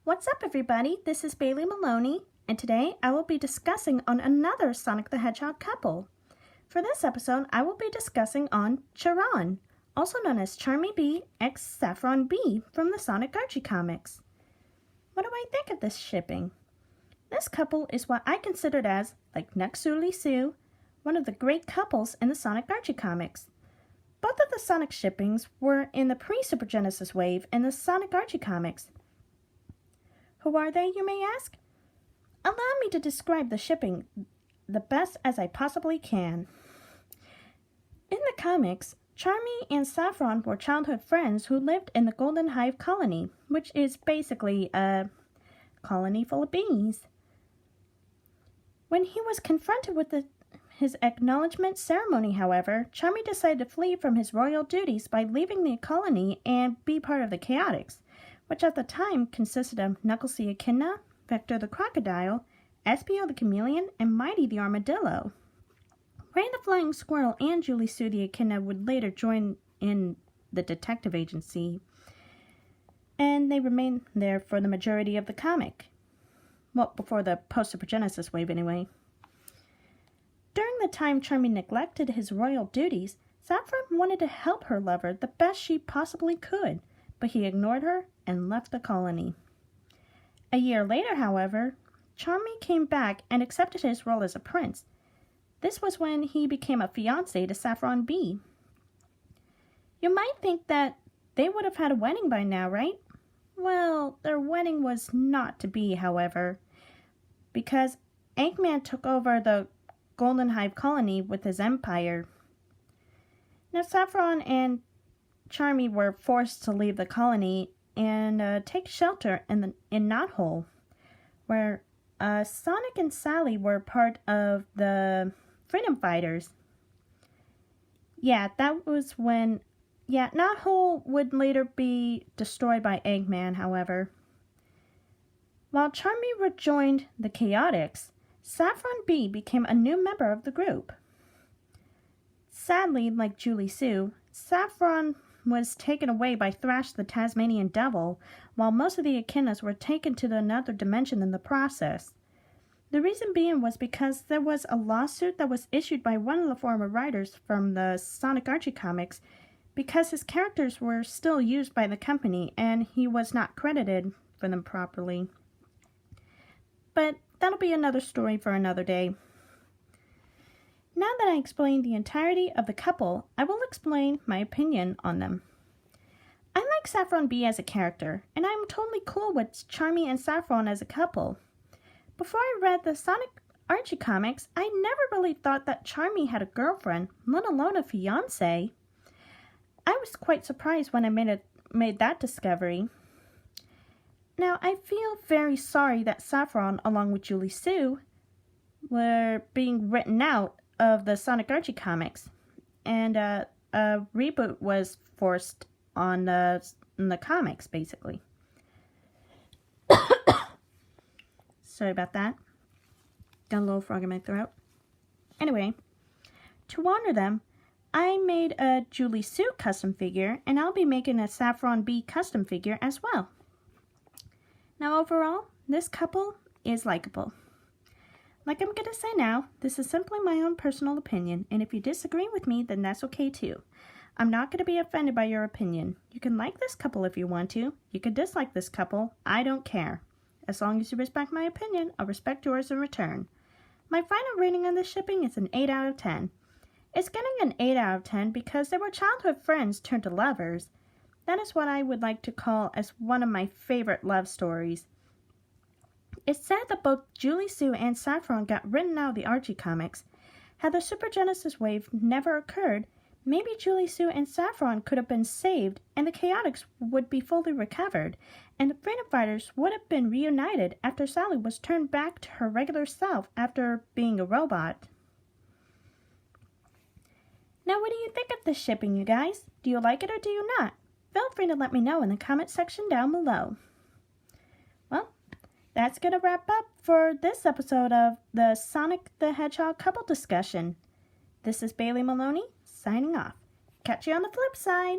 What's up, everybody? This is Bailey Maloney, and today I will be discussing on another Sonic the Hedgehog couple. For this episode, I will be discussing on Chaffron, also known as Charmy B x Saffron B from the Sonic Archie Comics. What do I think of this shipping? This couple is what I considered as, like Julie Sue, one of the great couples in the Sonic Archie Comics. Both of the Sonic shippings were in the pre-Super Genesis wave in the Sonic Archie Comics. Who are they, you may ask? Allow me to describe the shipping the best as I possibly can. In the comics, Charmy and Saffron were childhood friends who lived in the Golden Hive colony, which is basically a colony full of bees. When he was confronted with his acknowledgement ceremony, however, Charmy decided to flee from his royal duties by leaving the colony and be part of the Chaotix, which at the time consisted of Knuckles the Echidna, Vector the Crocodile, Espio the Chameleon, and Mighty the Armadillo. Ray the Flying Squirrel and Julie Sue the Echidna would later join in the detective agency, and they remained there for the majority of the comic. Well, before the post-Super Genesis wave anyway. During the time Charmy neglected his royal duties, Saffron wanted to help her lover the best she possibly could, but he ignored her and left the colony. A year later, however, Charmy came back and accepted his role as a prince. This was when he became a fiancé to Saffron B. You might think that they would have had a wedding by now, right? Well, their wedding was not to be, however, because Eggman took over the Golden Hive colony with his empire. Now, Saffron and Charmy were forced to leave the colony and take shelter in Knothole, where Sonic and Sally were part of the Freedom Fighters. Yeah, that was when... Yeah, Knothole would later be destroyed by Eggman, however. While Charmy rejoined the Chaotix, Saffron B became a new member of the group. Sadly, like Julie Sue, Saffron was taken away by Thrash the Tasmanian Devil, while most of the Echidnas were taken to another dimension in the process. The reason being was because there was a lawsuit that was issued by one of the former writers from the Sonic Archie Comics because his characters were still used by the company and he was not credited for them properly. But that'll be another story for another day. Now that I explained the entirety of the couple, I will explain my opinion on them. I like Saffron B as a character, and I'm totally cool with Charmy and Saffron as a couple. Before I read the Sonic Archie comics, I never really thought that Charmy had a girlfriend, let alone a fiancé. I was quite surprised when I made that discovery. Now, I feel very sorry that Saffron, along with Julie Sue, were being written out of the Sonic Archie comics, and a reboot was forced on the comics, basically. Sorry about that. Got a little frog in my throat. Anyway, to honor them, I made a Julie Sue custom figure, and I'll be making a Saffron B custom figure as well. Now, overall, this couple is likable. Like I'm going to say now, this is simply my own personal opinion, and if you disagree with me, then that's okay too. I'm not going to be offended by your opinion. You can like this couple if you want to. You can dislike this couple. I don't care. As long as you respect my opinion, I'll respect yours in return. My final rating on this shipping is an 8 out of 10. It's getting an 8 out of 10 because they were childhood friends turned to lovers. That is what I would like to call as one of my favorite love stories. It's sad that both Julie Sue and Saffron got written out of the Archie comics. Had the Super Genesis wave never occurred, maybe Julie Sue and Saffron could have been saved and the Chaotix would be fully recovered, and the Freedom Fighters would have been reunited after Sally was turned back to her regular self after being a robot. Now, what do you think of this shipping, you guys? Do you like it or do you not? Feel free to let me know in the comment section down below. Well, that's going to wrap up for this episode of the Sonic the Hedgehog couple discussion. This is Bailey Maloney, signing off. Catch you on the flip side.